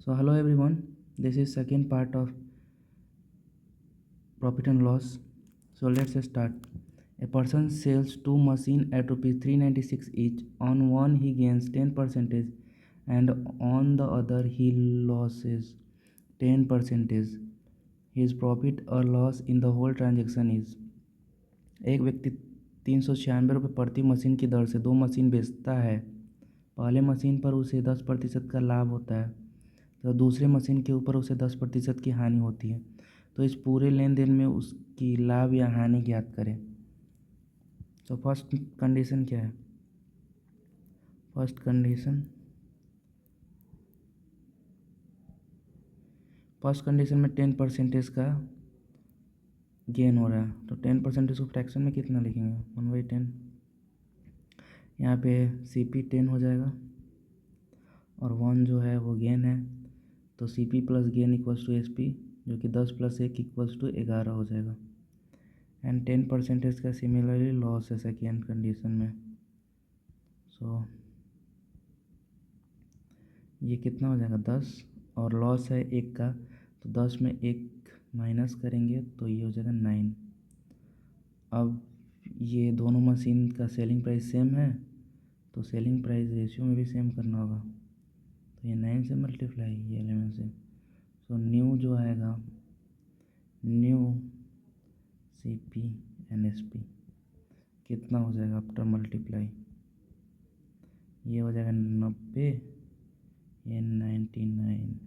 So hello everyone, this is second part of profit and loss. So let's start. A person sells two machines at rupees 396 each. On one he gains 10% and on the other he loses 10%. His profit or loss in the whole transaction is। एक व्यक्ति 396 रुपये प्रति machine की दर से दो machine बेचता है। पहले मशीन पर उसे 10% का लाभ होता है तो दूसरे मशीन के ऊपर उसे 10% की हानि होती है। तो इस पूरे लेन देन में उसकी लाभ या हानि ज्ञात करें। तो फर्स्ट कंडीशन क्या है? फर्स्ट कंडीशन में 10% का गेन हो रहा है तो 10% को फ्रैक्शन में कितना लिखेंगे? 1/10। यहाँ पे CP 10 हो जाएगा और 1 जो है वो गेन है तो CP plus gain equals to SP जो कि 10 + 1 इक्वल्स टू 11 हो जाएगा। एंड 10% का सिमिलरली लॉस है सेकेंड कंडीशन में। सो ये कितना हो जाएगा? 10 और लॉस है 1 का तो 10 में 1 माइनस करेंगे तो ये हो जाएगा 9। अब ये दोनों मशीन का सेलिंग प्राइस सेम है तो सेलिंग प्राइस रेशियो में भी सेम करना होगा तो ये 9 से मल्टीप्लाई ये 11 से। सो न्यू जो आएगा न्यू CP एंड SP कितना हो जाएगा आफ्टर मल्टीप्लाई? ये हो जाएगा 90, ये 99,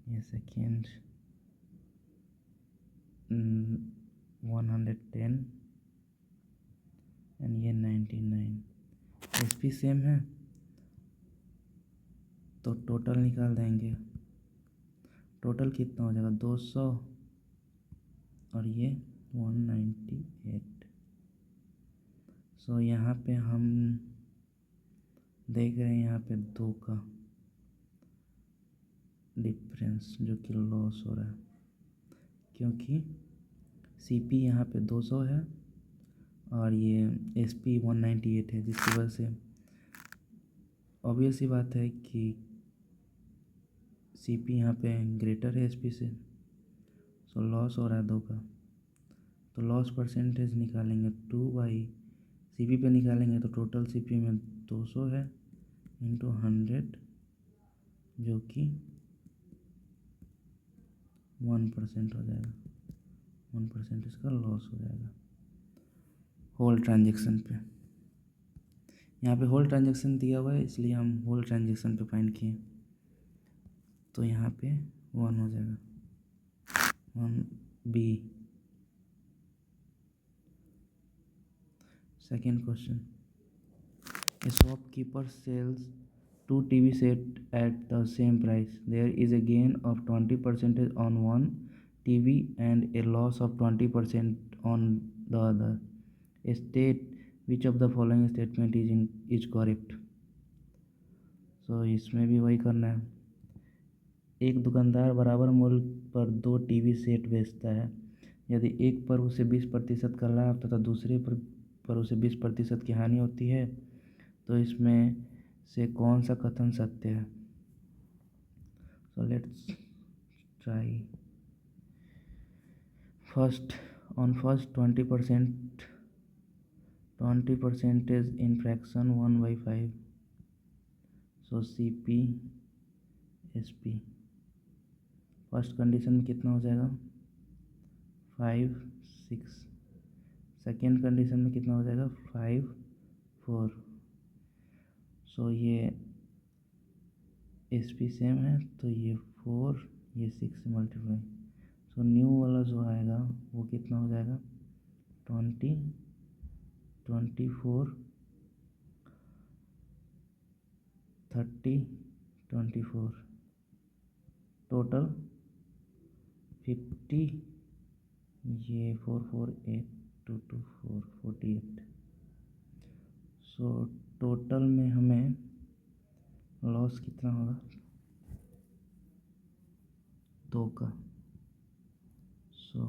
ये सेकेंड 110 एंड ये 99। SP सेम है तो टोटल निकाल देंगे। टोटल कितना हो जाएगा? 200 और ये 198। सो यहाँ पे हम देख रहे हैं यहाँ पे 2 का डिफरेंस जो कि लॉस हो रहा है क्योंकि CP यहाँ पे 200 है और ये SP 198 है जिसकी वजह से ऑब्वियस ही बात है कि CP यहाँ पे ग्रेटर है SP से। सो लॉस हो रहा है 2 का तो लॉस परसेंटेज निकालेंगे 2/CP पे निकालेंगे तो टोटल CP में 200 है इंटू 100 जो कि 1% हो जाएगा। 1% इसका लॉस हो जाएगा होल ट्रांजेक्शन पे। यहाँ पे होल ट्रांजेक्शन दिया हुआ है इसलिए हम होल ट्रांजेक्शन पे फाइंड किए तो यहाँ पे 1 हो जाएगा। 1B। Second question. A shopkeeper sells 2 TV set at the same price. There is a gain of 20% on one TV and a loss of 20% on the other. State which of the following statement is correct. So इसमें भी वही करना है। एक दुकानदार बराबर मूल्य पर 2 TV सेट बेचता है। यदि एक पर उसे 20% का लाभ तथा दूसरे पर उसे 20% की हानि होती है तो इसमें से कौन सा कथन सत्य है? So let's try. First 20% in fraction 1/5। So CP SP first condition में कितना हो जाएगा? 5 6। सेकेंड कंडीशन में कितना हो जाएगा? 5 4। सो ये SP सेम है तो ये 4 ये 6 से मल्टीप्लाई। सो न्यू वाला जो आएगा वो कितना हो जाएगा? 20 24 30 24 टोटल 50। ये 4 4 8 2 2 4 48। सो टोटल में हमें लॉस कितना होगा? 2 का। सो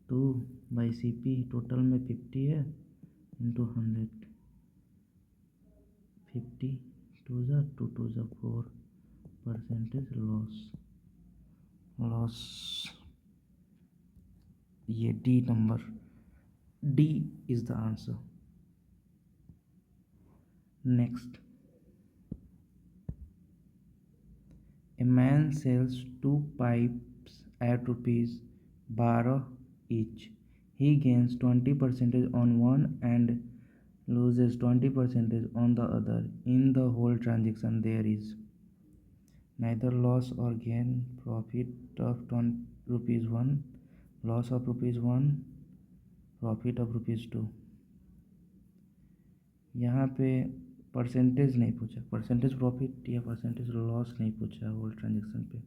2/CP टोटल में 50 है इंटू 100। 50 2 ज़ा 2 2 ज़ा 4 परसेंटेज लॉस ये D number, D is the answer. Next, a man sells two pipes at rupees 12 each. He gains 20% on one and loses 20% on the other. In the whole transaction there is neither loss or gain, profit of rupees 1, loss of rupees 1, profit of rupees 2. यहाँ पे percentage नहीं पूछा, percentage profit या percentage loss नहीं पूछा whole transaction पे.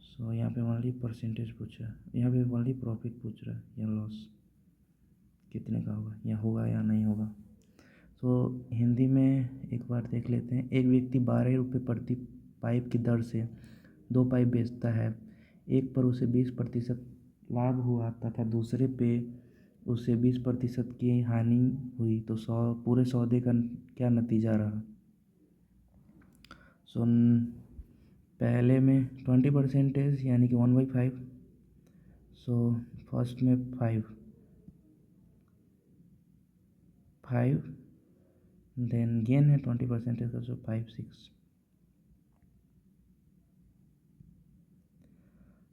सो यहाँ पे ओनली परसेंटेज पूछा, यहाँ पे ओनली प्रॉफिट पूछ रहा है या लॉस कितने का होगा या होगा या नहीं होगा. तो हिंदी में एक बार देख लेते हैं. एक व्यक्ति 12 रुपये प्रति पाइप की दर से 2 पाइप बेचता है. एक पर उसे 20% लाभ हुआ तथा दूसरे पे उसे 20% की हानि हुई, तो पूरे सौदे का क्या नतीजा रहा. सो पहले में 20% यानी कि 1/5. सो फर्स्ट में 5 देन गेन है 20% का, सो 5/6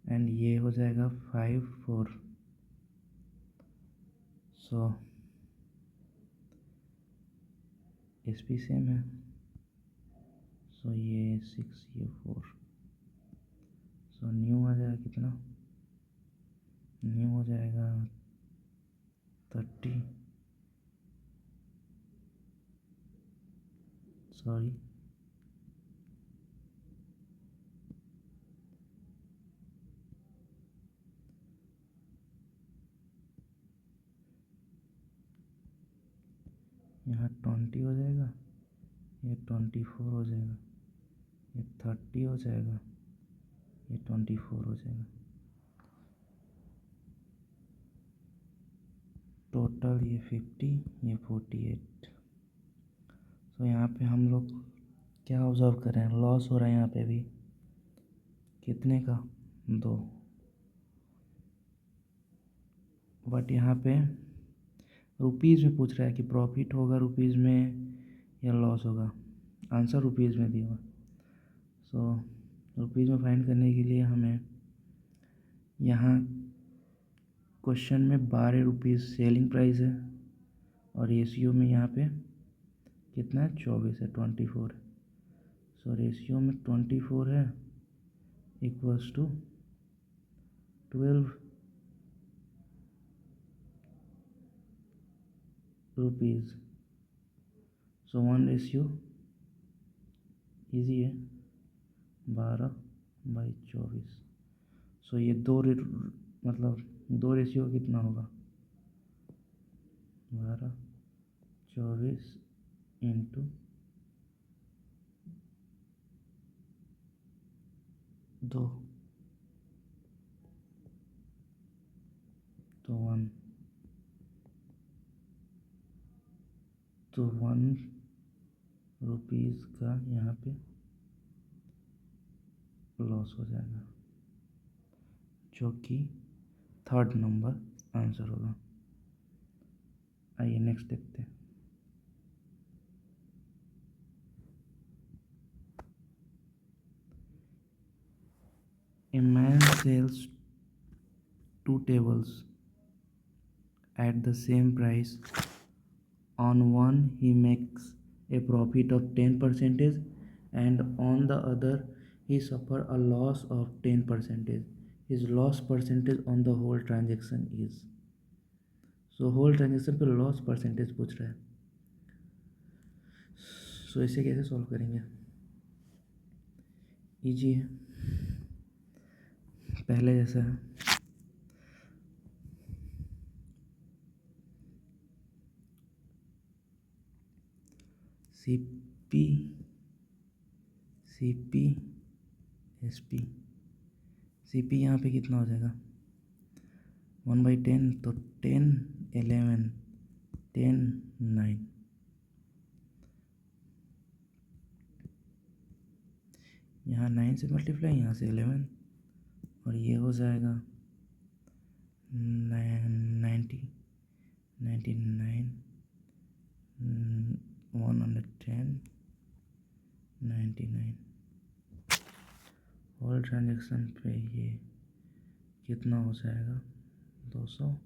एंड ये हो जाएगा 5/4. सो एस पी सेम है. सो ये 6 ये 4. सो न्यू आ जाएगा कितना, न्यू हो जाएगा 30, सॉरी यहाँ 20 हो जाएगा, ये 24 हो जाएगा, ये 30 हो जाएगा, ये 24 हो जाएगा. टोटल ये 50, ये 48. सो यहाँ पे हम लोग क्या ऑब्जर्व कर रहे हैं, लॉस हो रहा है यहाँ पे भी. कितने का, 2. बट यहाँ पे रुपीज़ में पूछ रहा है कि प्रॉफिट होगा रुपीज़ में या लॉस होगा. आंसर रुपीज़ में दिया हुआ. सो रुपीज़ में फाइंड करने के लिए हमें यहाँ क्वेश्चन में 12 रुपीज़ सेलिंग प्राइस है और रेशियो में यहाँ पे कितना है, 24 है, 24 है. सो रेशियो में 24 है equals to 12 rupees. So 1 ratio easy है, 12/24. सो ये मतलब 2 रेशियो कितना होगा, 12/24 इंटू 2 तो 1. तो 1 रुपीज़ का यहाँ पे लॉस हो जाएगा, जो कि 3rd नंबर आंसर होगा. आइए नेक्स्ट देखते हैं. A man sells 2 tables at the same price. On one he makes a profit of 10% and on the other he suffer a loss of 10%. His loss percentage on the whole transaction is. So whole transaction पे loss percentage पूछ रहा है. सो इसे कैसे solve करेंगे, easy है, पहले जैसा है. सी पी एस पी यहाँ पे कितना हो जाएगा, 1/10. तो 10 11 10 9. यहाँ 9 से मल्टीप्लाई, यहाँ से 11, और ये हो जाएगा 90, 99, 110, 99। होल ट्रांजेक्शन पे ये कितना हो जाएगा? 200,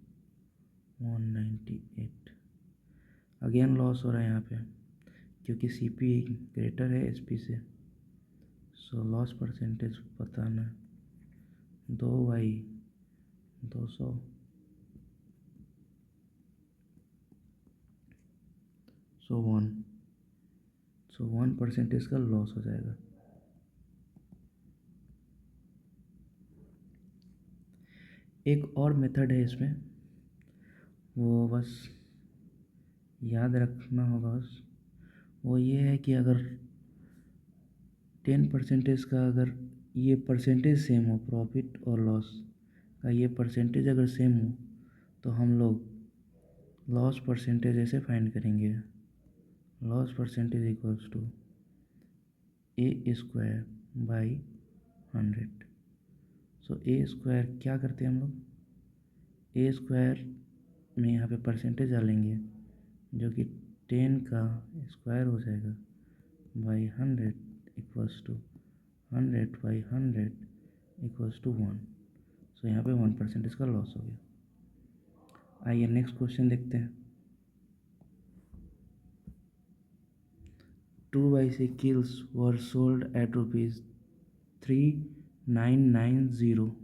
198। अगेन लॉस हो रहा है यहाँ पे, क्योंकि CP ग्रेटर है SP से। सो लॉस परसेंटेज बताना है, 2/200, सो 1% का लॉस हो जाएगा। एक और मेथड है इसमें, वो बस याद रखना होगा बस। वो ये है कि अगर 10% का अगर ये परसेंटेज सेम हो, प्रॉफिट और लॉस का ये परसेंटेज अगर सेम हो, तो हम लोग लॉस परसेंटेज ऐसे फाइंड करेंगे। Loss percentage equals to A²/100। So A² क्या करते हैं हम लोग? A² में यहाँ पे परसेंटेज डालेंगे, जो कि 10 का स्क्वायर हो जाएगा by 100 equals to 100/100 equals to 1। So यहाँ पे 1% का लॉस हो गया। आइए नेक्स्ट क्वेश्चन देखते हैं। 2 bicycles were sold at ₹3990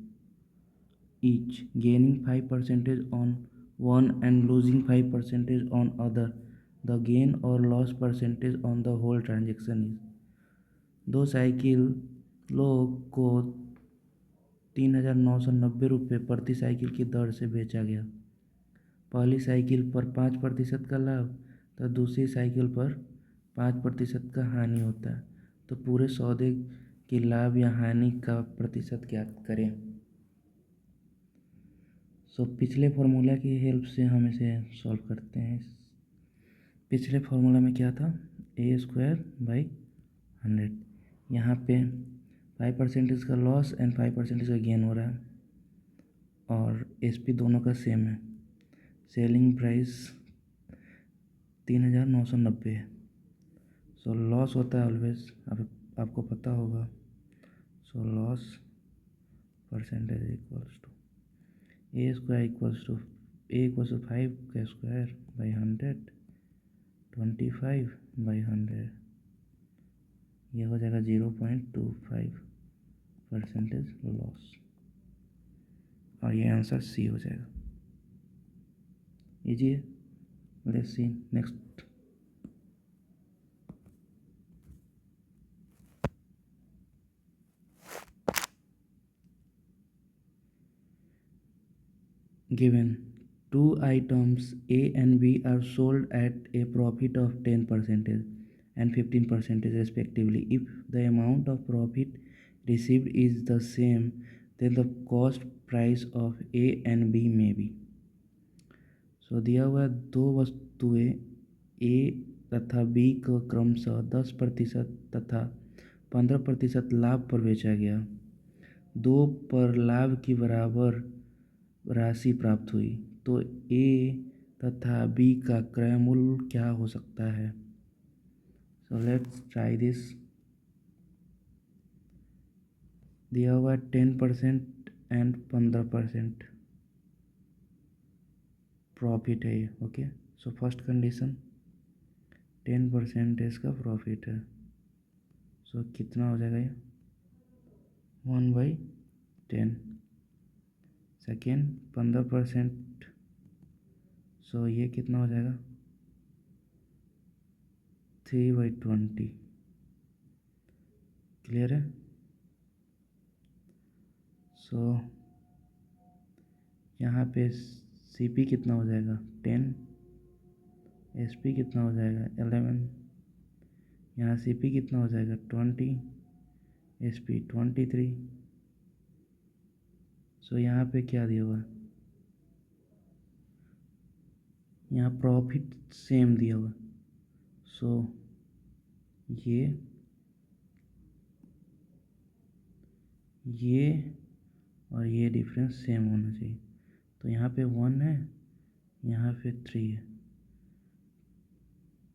each, gaining 5% on one and losing 5% on other. The gain or loss percentage on the whole transaction is। दो cycle लोग को 3,990 प्रति साइकिल की दर से बेचा गया। पहली साइकिल पर 5% का लाभ, तो दूसरी साइकिल पर 5% का हानि होता है। तो पूरे सौदे के लाभ या हानि का प्रतिशत ज्ञात करें। पिछले फॉर्मूला की हेल्प से हम इसे सॉल्व करते हैं। पिछले फॉर्मूला में क्या था? A²/100। यहाँ पे 5% का लॉस एंड 5% का गेन हो रहा है, और SP दोनों का सेम है। सेलिंग प्राइस 3,990 है। सो लॉस होता है ऑलवेज, आपको पता होगा। So loss percentage equals to A² equals to A = 5 का स्क्वायर बाई 100, 25/100। यह हो जाएगा 0.25% लॉस, और ये आंसर C हो जाएगा। इजी है। Let's see next. Given two items A and B are sold at a profit of 10% and 15% respectively. If the amount of profit received is the same, then the cost price of A and B may be। दिया हुआ दो वस्तुएं A तथा B को क्रमशः 10% तथा 15% लाभ पर बेचा गया। दो पर लाभ की बराबर राशि प्राप्त हुई, तो A तथा B का क्रय मूल्य क्या हो सकता है? Let's try this. दिया हुआ 10% एंड 15% प्रॉफिट है ये। ओके, सो फर्स्ट कंडीशन 10% इसका प्रॉफिट है। सो कितना हो जाएगा ये? 1/10। सेकेंड 15%, सो ये कितना हो जाएगा? 3/20। क्लियर है? सो यहाँ पे CP कितना हो जाएगा? 10। SP कितना हो जाएगा? 11। यहाँ CP कितना हो जाएगा? 20। SP 23। सो यहाँ पे क्या दिया हुआ है? यहाँ प्रॉफिट सेम दिया हुआ। सो ये ये और ये डिफरेंस सेम होना चाहिए। तो यहाँ पे 1 है, यहाँ पे 3 है,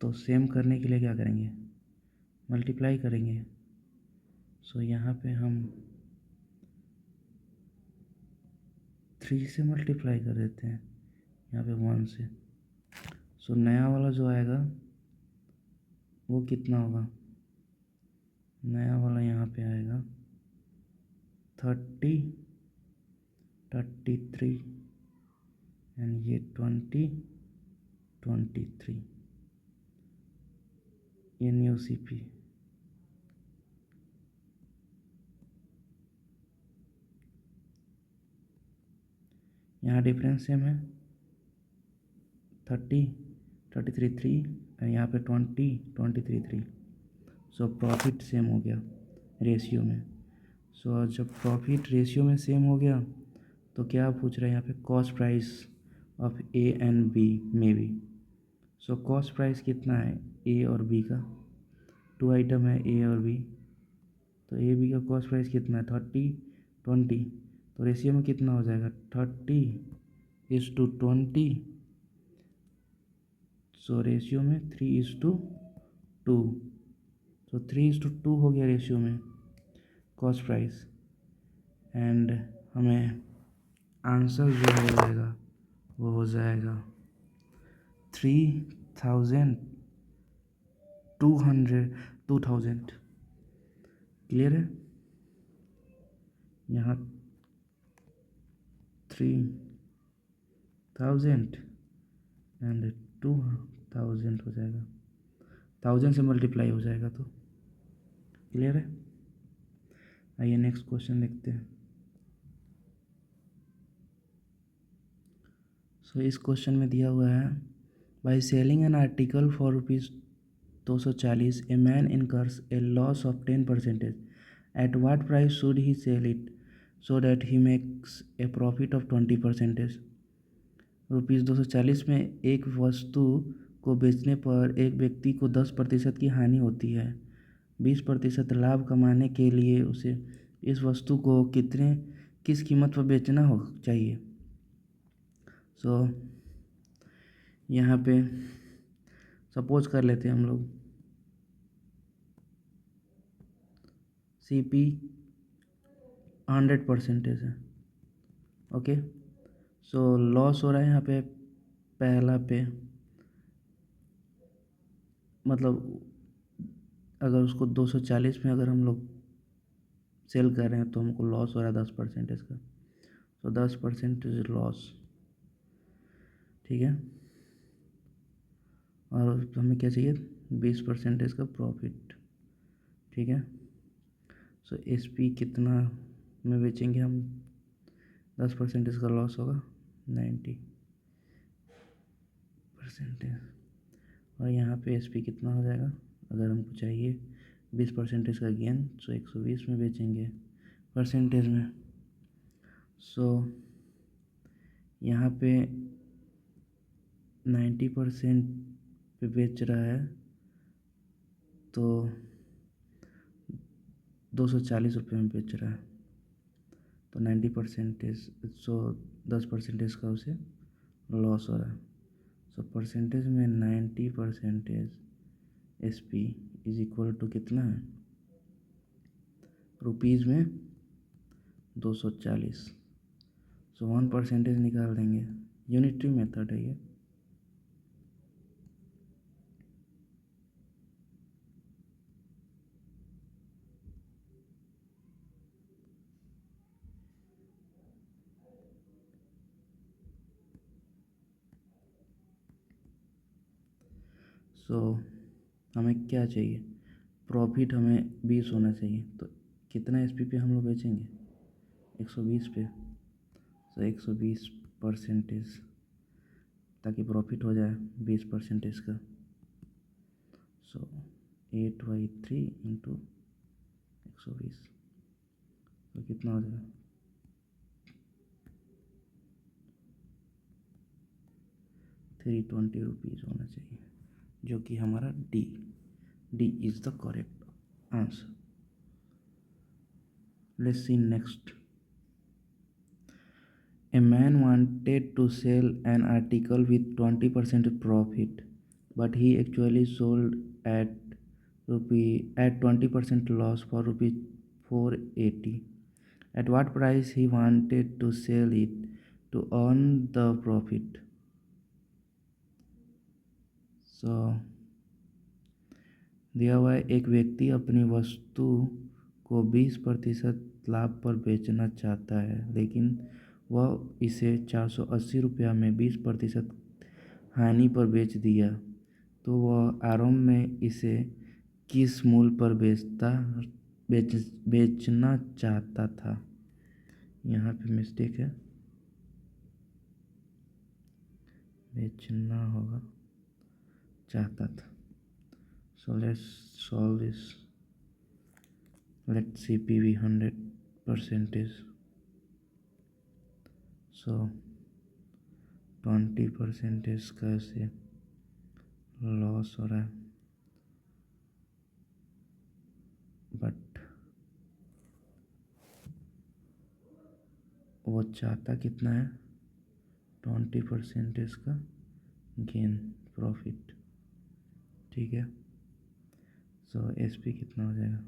तो सेम करने के लिए क्या करेंगे, मल्टीप्लाई करेंगे। सो यहाँ पे हम 3 से मल्टीप्लाई कर देते हैं, यहाँ पे 1 से। सो नया वाला जो आएगा वो कितना होगा, नया वाला यहाँ पे आएगा 30, 33 एंड ये 20, 23, ये न्यू CP। यहाँ डिफरेंस सेम है, 30, 33 3 और यहाँ पे 20, 23 3। सो प्रॉफिट सेम हो गया रेशियो में। सो जब प्रॉफिट रेशियो में सेम हो गया तो क्या पूछ रहे हैं यहाँ पे, cost price of A and B में भी। सो कॉस्ट प्राइस कितना है A और B का, 2 आइटम है A और B, तो A B का कॉस्ट प्राइस कितना है 30, 20, तो रेशियो में कितना हो जाएगा 30:20। सो रेशियो में 3:2, तो 3:2 हो गया रेशियो में कॉस्ट प्राइस। एंड हमें आंसर जो हो जाएगा वो हो जाएगा 2,000। क्लियर है, यहाँ 3,000 एंड 2,000 हो जाएगा, 1000 से मल्टीप्लाई हो जाएगा। तो क्लियर है। आइए नेक्स्ट क्वेश्चन देखते हैं। सो इस क्वेश्चन में दिया हुआ है, by selling an article for ₹240 a man incurs a loss of 10%। At what price should he sell it so that he makes a profit of 20%। ₹240 में एक वस्तु को बेचने पर एक व्यक्ति को 10% की हानि होती है। 20% लाभ कमाने के लिए उसे इस वस्तु को किस कीमत पर बेचना हो चाहिए। सो यहाँ पे सपोज कर लेते हैं हम लोग CP 100% है। ओके, सो लॉस हो रहा है यहाँ पे पहला पे, मतलब अगर उसको 240 में अगर हम लोग सेल कर रहे हैं तो हमको लॉस हो रहा है 10% का। सो 10% लॉस, ठीक है। और हमें क्या चाहिए, 20% का प्रॉफिट, ठीक है। सो SP कितना में बेचेंगे हम, 10% का लॉस होगा 90%। और यहाँ पे SP कितना हो जाएगा, अगर हमको चाहिए 20% का गेन, सो 120 में बेचेंगे परसेंटेज में। सो यहाँ पे 90% पे बेच रहा है तो 240 में बेच रहा है, तो 90%, सो 10% का उसे लॉस हो रहा है। सो परसेंटेज में 90% SP इज इक्वल टू कितना है, रुपीज़ में 240। सो 1% निकाल देंगे, यूनिटरी मेथड है ये। सो हमें क्या चाहिए, प्रॉफिट हमें 20 होना चाहिए, तो कितना SP पे हम लोग बेचेंगे, 120 पे। सो 120%, ताकि प्रॉफिट हो जाए 20% का। सो 8/3 इंटू 120, तो कितना हो जाएगा, 320 रुपीज़ होना चाहिए, जो कि हमारा D is the correct answer. Let's see next. A man wanted to sell an article with 20% profit, but he actually sold at at 20% loss for rupee 480. At what price he wanted to sell it to earn the profit? So दिया हुआ है, एक व्यक्ति अपनी वस्तु को 20% लाभ पर बेचना चाहता है, लेकिन वह इसे 480 रुपया में 20% हानि पर बेच दिया। तो वह आरंभ में इसे किस मूल्य पर बेचना चाहता था? यहाँ पे मिस्टेक है, बेचना होगा, चाहता था। So let's solve this. Let's see PV 100%. So 20% कैसे लॉस हो रहा है, बट वो चाहता कितना है? 20% का गेन प्रॉफिट। ठीक है। सो SP कितना हो जाएगा?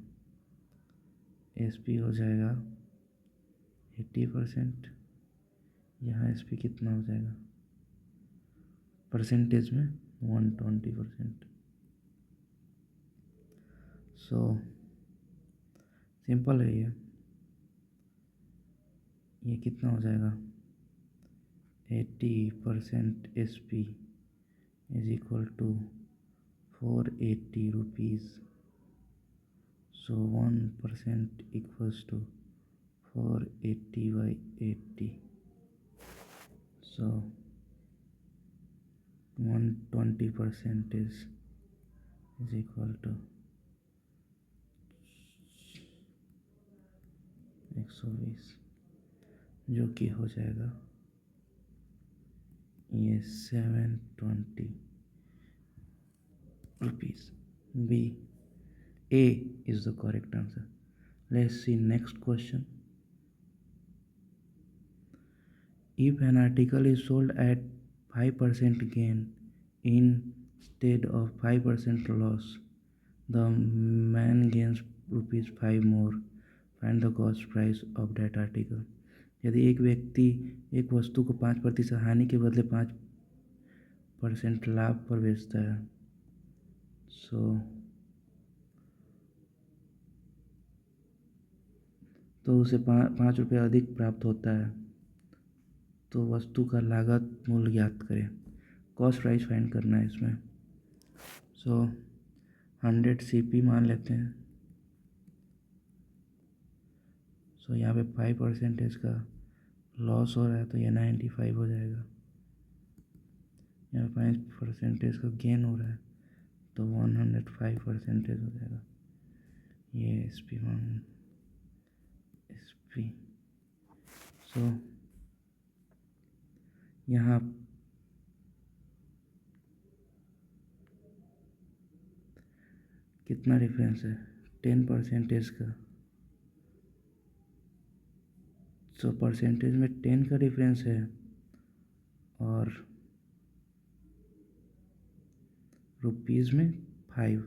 SP हो जाएगा 80%। यहाँ SP कितना हो जाएगा परसेंटेज में? 120%। सो सिंपल है ये कितना हो जाएगा? 80% SP is equal to 480 rupees. So 1% equals to 480 by 80. So 120% is equal to 120, जो कि हो जाएगा ये 720 rupees. B, A is the correct answer. Let's see next question. If an article is sold at 5% gain instead of 5% loss, the man gains rupees 5 more. Find the cost price of that article. यदि एक व्यक्ति एक वस्तु को 5% हानि के बदले 5% लाभ पर बेचता है, तो उसे 5 रुपये अधिक प्राप्त होता है। तो वस्तु का लागत मूल्य ज्ञात करें। कॉस्ट प्राइस फाइंड करना है इसमें। 100 CP मान लेते हैं। यहाँ पे 5% का लॉस हो रहा है, तो ये 95 हो जाएगा। यहाँ 5% का गेन हो रहा है, तो 105% हो जाएगा। ये SP मान SP। यहाँ कितना डिफरेंस है? 10% का। परसेंटेज में 10 का डिफरेंस है और रुपीज़ में 5।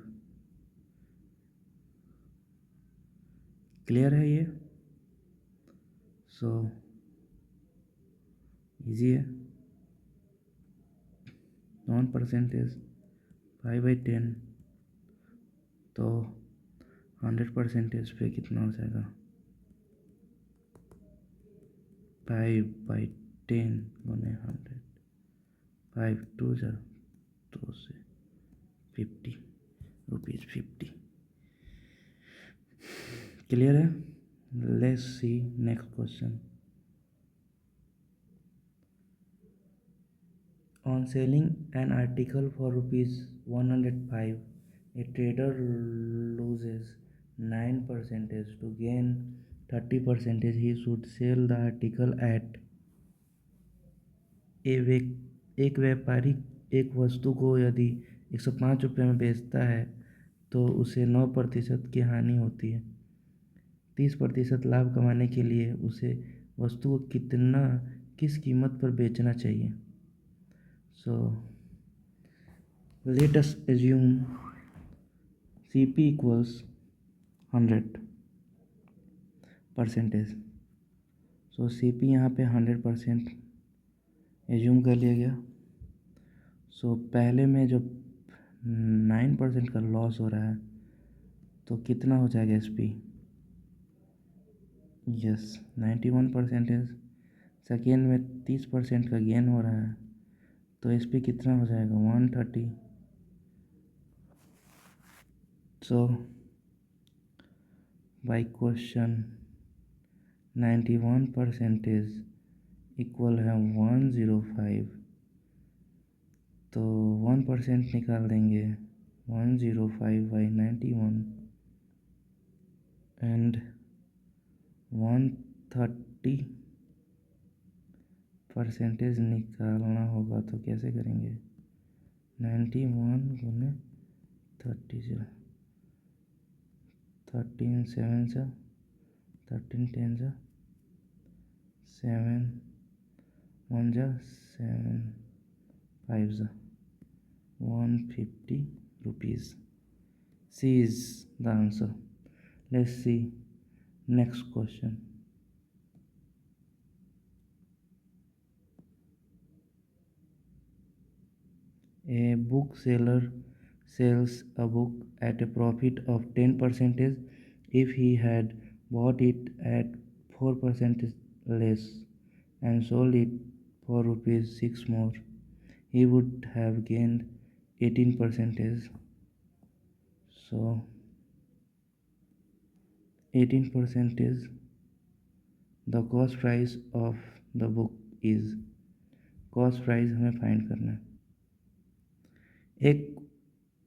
क्लियर है ये? इजी है। 1% 5/10, तो 100% पे कितना हो जाएगा? 5/10 गुने 100, 5 2 जा 2 से 50 रुपीज़ 50। क्लियर है? Let's see next question. On selling an article for rupees 105, a trader loses 9% to gain 30%. He should sell the article at एक व्यापारी एक वस्तु को यदि 105 रुपये में बेचता है तो उसे 9% की हानि होती है। 30% लाभ कमाने के लिए उसे वस्तु को किस कीमत पर बेचना चाहिए। So let us assume CP equals 100%। सो CP यहाँ पे 100% एज्यूम कर लिया गया। सो पहले में जब 9% का लॉस हो रहा है तो कितना हो जाएगा SP? यस 91%। सेकेंड में 30% का गेन हो रहा है तो SP कितना हो जाएगा? 130। सो बाई क्वेश्चन 91% इक्वल है 105, तो 1% निकाल देंगे 105/91 एंड 130% निकालना होगा तो कैसे करेंगे? 91 गुने 30, 13 7 से 13 10 से 7 1 जा 7 5 जा 150 rupees. C is the answer. Let's see next question. A bookseller sells a book at a profit of 10% if he had bought it at 4% less and sold it for rupees 6 more. He would have gained 18%. So 18% is the cost price of the book is. Cost price हमें find करना है। एक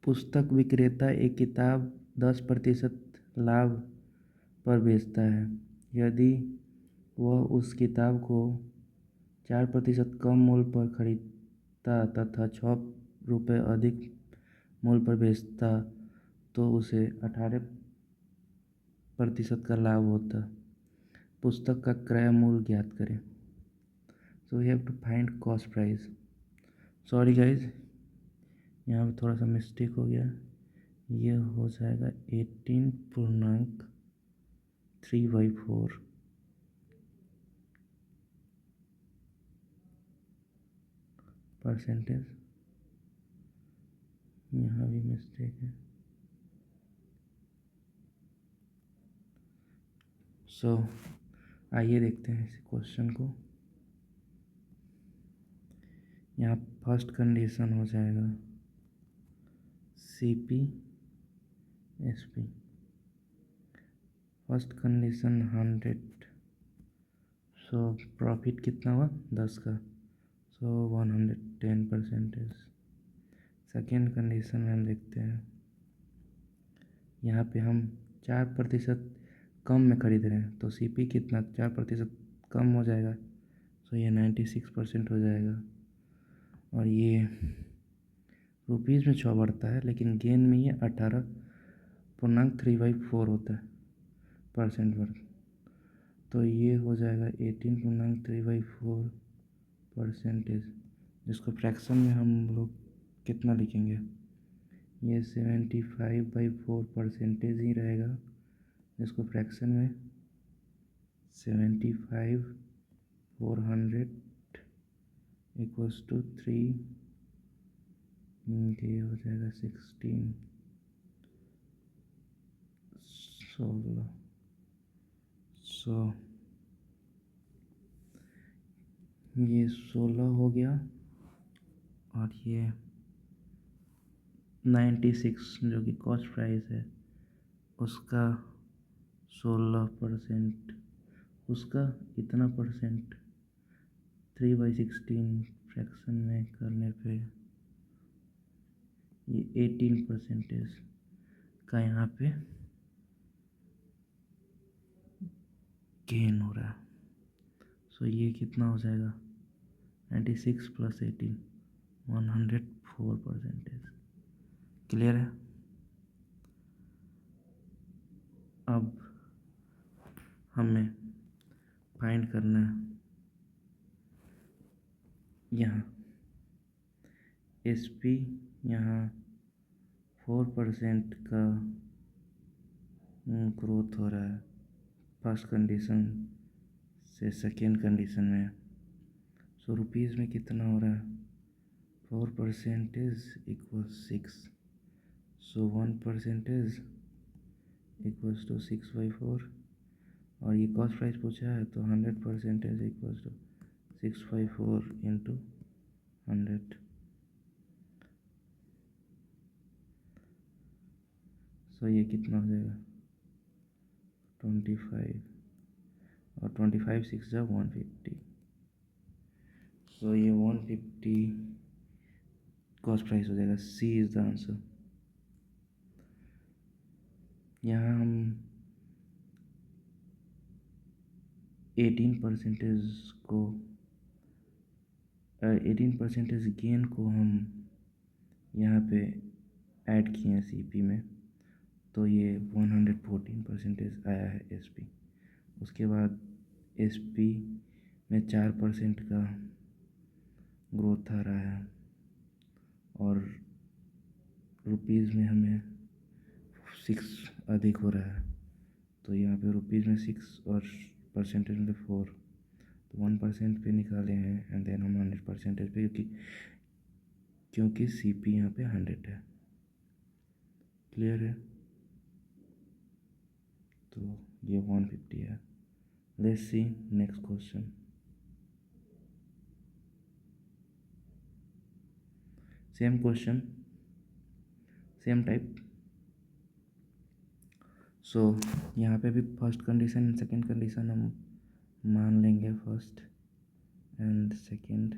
पुस्तक विक्रेता एक किताब 10% लाभ पर बेचता है। यदि वह उस किताब को 4% कम मूल्य पर खरीदता तथा 6 रुपये अधिक मूल्य पर बेचता तो उसे 18% का लाभ होता। पुस्तक का क्रय मूल्य ज्ञात करें। So we have to find cost price. Sorry guys, यहाँ पे थोड़ा सा मिस्टेक हो गया। ये हो जाएगा 18.3/4 परसेंटेज। यहाँ भी मिस्टेक है। सो आइए देखते हैं इस क्वेश्चन को। यहाँ फर्स्ट कंडीशन हो जाएगा CP SP। First condition 100, so profit कितना हुआ 10 का, सो 110%। सेकेंड कंडीशन में हम देखते हैं, यहाँ पे हम 4% कम में खरीद रहे हैं तो CP कितना 4% कम हो जाएगा, सो ये 96% हो जाएगा। और ये रुपीज़ में 6 बढ़ता है लेकिन गेन में ये 18.3/4 होता है परसेंट पर, तो ये हो जाएगा 18.3/4 परसेंटेज, जिसको फ्रैक्शन में हम लोग कितना लिखेंगे, ये 75/4 परसेंटेज ही रहेगा, जिसको फ्रैक्शन में 75/400 इक्वल्स टू 3, ये हो जाएगा 16 16। सो ये 16 हो गया और ये 96 जो कि कॉस्ट प्राइस है उसका 16%, उसका इतना परसेंट 3/16 फ्रैक्शन में करने पे ये 18% का यहाँ पे गेन हो रहा है। सो ये कितना हो जाएगा 96 + 18 104%। क्लियर है। अब हमें फाइंड करना है यहाँ एस पी, यहाँ 4% का ग्रोथ हो रहा है फर्स्ट कंडीशन से सेकेंड कंडीशन में। सो रुपीज़ में कितना हो रहा है, 4% इक्वल 6, सो 1% इक्वल्स टू 6/4, और ये कॉस्ट प्राइस पूछा है तो 100% इक्वल्स टू 6/4 इंटू 100। सो ये कितना हो जाएगा 25, और 25 6 जा 150। सो ये 150 कॉस्ट प्राइस हो जाएगा। सी इज़ द आंसर। यहाँ हम 18% को 18% गेन को हम यहाँ पे ऐड किए हैं सीपी में, तो ये 114% आया है एसपी। उसके बाद एसपी में 4% का ग्रोथ आ रहा है, और रुपीज़ में हमें 6 अधिक हो रहा है, तो यहाँ पे रुपीज़ में 6 और परसेंटेज में 4, तो 1% पे निकाले हैं एंड देन हम 100% पे, क्योंकि सीपी यहाँ पे 100 है। क्लियर है? तो ये 150 है। Let's see next question. Same question, same type. So यहाँ पे भी first condition and second condition हम मान लेंगे, first and second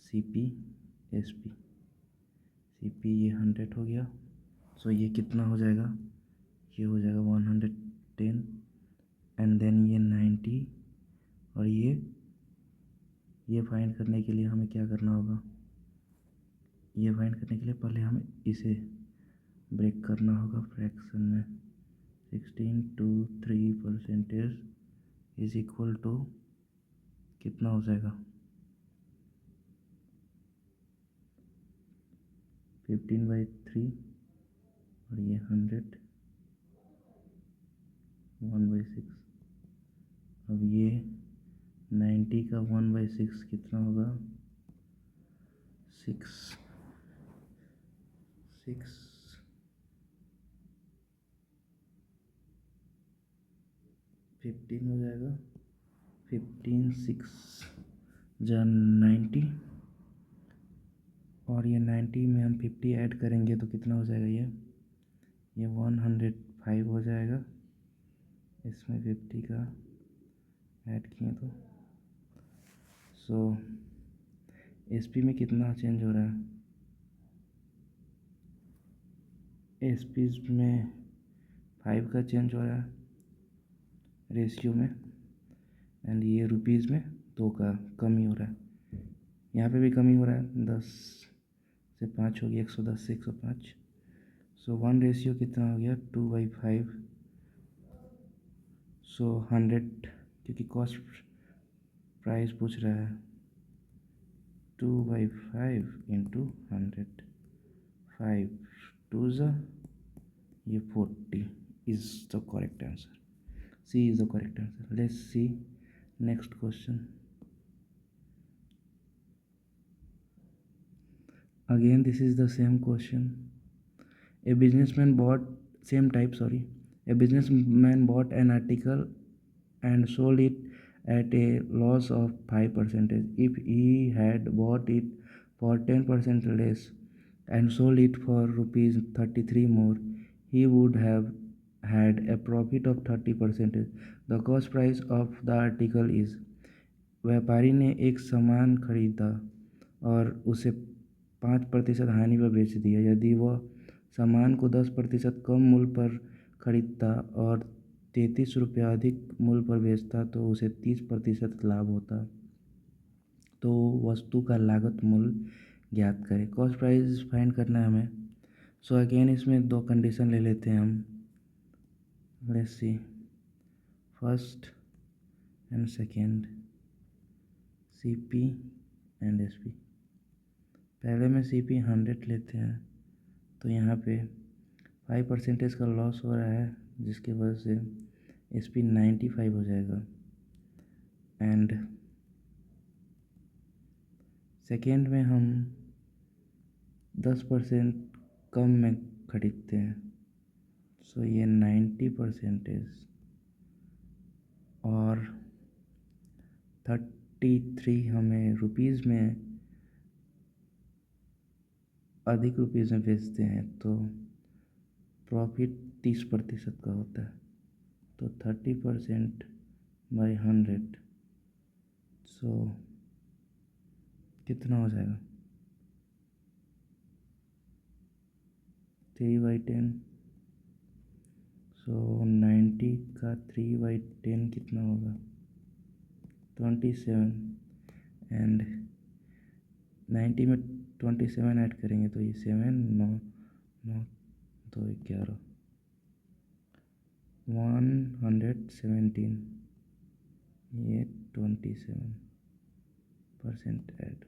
CP SP. CP ये 100 हो गया, सो ये कितना हो जाएगा, ये हो जाएगा 110, एंड देन ये 90, और ये फाइंड करने के लिए हमें क्या करना होगा, ये फाइंड करने के लिए पहले हमें इसे ब्रेक करना होगा फ्रैक्शन में। 16 to 3% इज इक्वल टू कितना हो जाएगा, 15/3, और ये 100 1/6। अब ये 90 का 1/6 कितना होगा, 6 15 हो जाएगा, 15 6 जा 90, और ये 90 में हम 50 ऐड करेंगे तो कितना हो जाएगा, ये 105 हो जाएगा। इसमें 50 का ऐड किए तो सो एसपी में कितना चेंज हो रहा है, एसपी में 5 का चेंज हो रहा है रेशियो में, एंड ये रुपीज़ में 2 का कमी हो रहा है। यहाँ पे भी कमी हो रहा है, 10 से 5 हो गया, 110 से 105। सो 1 कितना हो गया, 2/5। सो 100, क्योंकि कॉस्ट प्राइस पूछ रहा है, 2/5 इंटू 100, 5 2 ये 40 is the correct answer. C is the correct answer. Let's see next question. Again, this is the same question. A businessman bought same type. Sorry, a businessman bought an article and sold it at a loss of 5%. If he had bought it for 10% less and sold it for rupees 33 more, he would have had a profit of 30%. The cost price of the article is। व्यापारी ने एक सामान खरीदा और उसे 5% हानि पर बेच दिया। यदि वह सामान को 10% कम मूल्य पर खरीदता और 33 रुपया अधिक मूल्य पर बेचता तो उसे 30% लाभ होता। तो वस्तु का लागत मूल्य ज्ञात करें। कॉस्ट प्राइस फाइंड करना है हमें। सो अगेन इसमें 2 कंडीशन ले लेते हैं हम। Let's see. First and second, CP and SP। पहले में CP 100 लेते हैं तो यहाँ पे 5% का लॉस हो रहा है, जिसकी वजह से SP 95 हो जाएगा। एंड सेकेंड में हम 10% कम में खरीदते हैं, सो ये 90%। और 33 हमें रुपीज़ में अधिक रुपीज़ में बेचते हैं, तो प्रॉफिट 30% का होता है। तो 30% बाई 100, सो कितना हो जाएगा? 3/10। सो 90 का 3/10 कितना होगा? 27। एंड 90 में 27 ऐड करेंगे तो ये 7 9 9 2 11 117। ये 27% ऐड।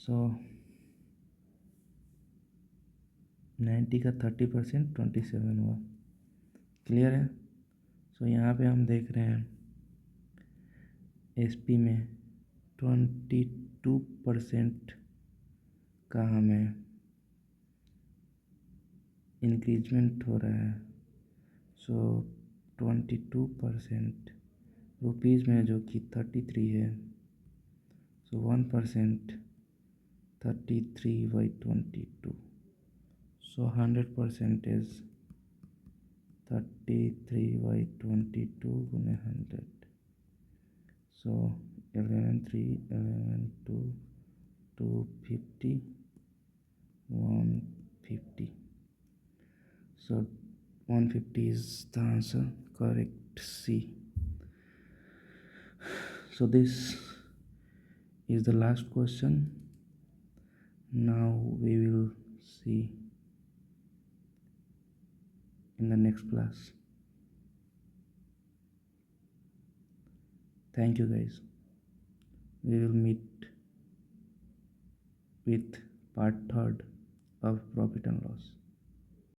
सो 90 का 30% 27 हुआ। क्लियर है? सो यहाँ पे हम देख रहे हैं SP में 22% का हमें इंक्रीजमेंट हो रहा है। सो 22% रुपीज़ में, जो कि 33 है, सो 1% 33/22। सो 100% इज 33/22 गुने 100। सो 11 3 11 2 250 150। So 150 is the answer, correct, C. So this is the last question. Now we will see in the next class. Thank you guys. We will meet with part 3rd of profit and loss.